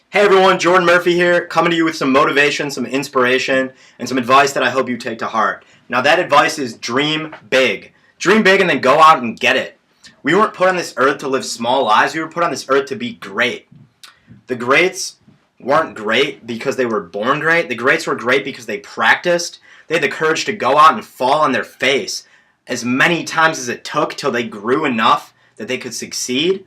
Hey everyone, Jordan Murphy here, coming to you with some motivation, some inspiration, and some advice that I hope you take to heart. Now that advice is dream big. Dream big and then go out and get it. We weren't put on this earth to live small lives, we were put on this earth to be great. The greats weren't great because they were born great. The greats were great because they practiced. They had the courage to go out and fall on their face as many times as it took till they grew enough that they could succeed.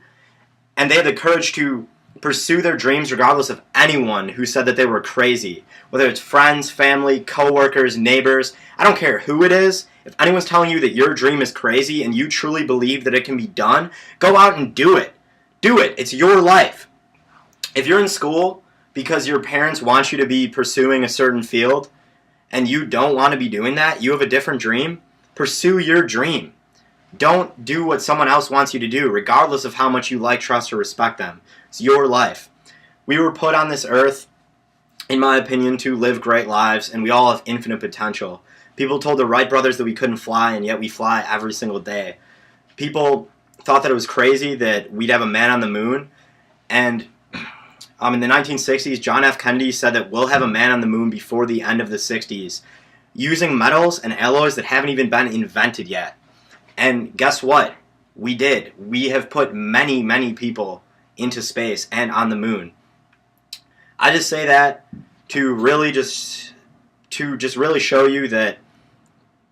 And they had the courage to pursue their dreams regardless of anyone who said that they were crazy. Whether it's friends, family, coworkers, neighbors, I don't care who it is. If anyone's telling you that your dream is crazy and you truly believe that it can be done, go out and do it. Do it. It's your life. If you're in school because your parents want you to be pursuing a certain field and you don't want to be doing that, you have a different dream, pursue your dream. Don't do what someone else wants you to do, regardless of how much you like, trust, or respect them. It's your life. We were put on this earth, in my opinion, to live great lives, and we all have infinite potential. People told the Wright brothers that we couldn't fly, and yet we fly every single day. People thought that it was crazy that we'd have a man on the moon, and in the 1960s, John F. Kennedy said that we'll have a man on the moon before the end of the 60s, using metals and alloys that haven't even been invented yet. And guess what? We did. We have put many, many people into space and on the moon. I just say that to really just really show you that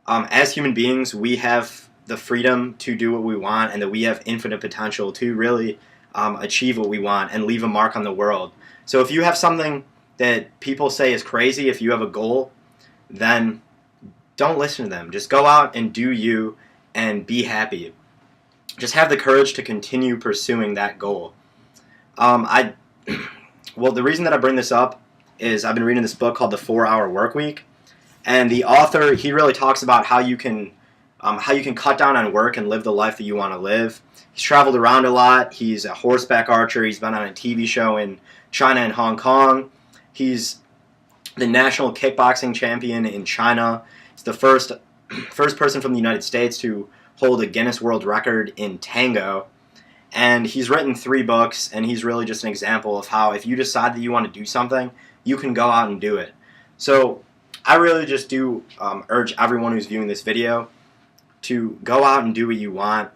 as human beings, we have the freedom to do what we want and that we have infinite potential to really achieve what we want and leave a mark on the world. So if you have something that people say is crazy, if you have a goal, then don't listen to them. Just go out and do you and be happy. Just have the courage to continue pursuing that goal. The reason that I bring this up is I've been reading this book called The 4-Hour Workweek, and the author, he really talks about how you can cut down on work and live the life that you want to live. He's traveled around a lot. He's a horseback archer. He's been on a TV show in China and Hong Kong. He's the national kickboxing champion in China. He's the first person from the United States to hold a Guinness World Record in tango. And he's written 3 books, and he's really just an example of how if you decide that you want to do something, you can go out and do it. So I really just do urge everyone who's viewing this video to go out and do what you want,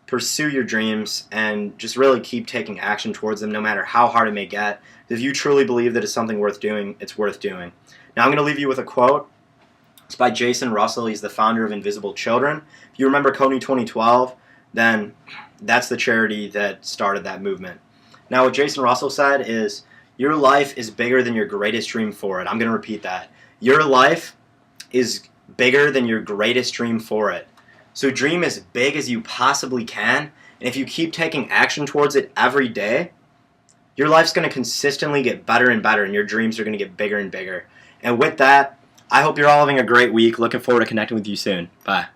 pursue your dreams, and just really keep taking action towards them no matter how hard it may get. If you truly believe that it's something worth doing, it's worth doing. Now I'm going to leave you with a quote. It's by Jason Russell. He's the founder of Invisible Children. If you remember Kony 2012, then that's the charity that started that movement. Now what Jason Russell said is, your life is bigger than your greatest dream for it. I'm going to repeat that. Your life is bigger than your greatest dream for it. So dream as big as you possibly can, and if you keep taking action towards it every day, your life's going to consistently get better and better, and your dreams are going to get bigger and bigger. And with that, I hope you're all having a great week. Looking forward to connecting with you soon. Bye.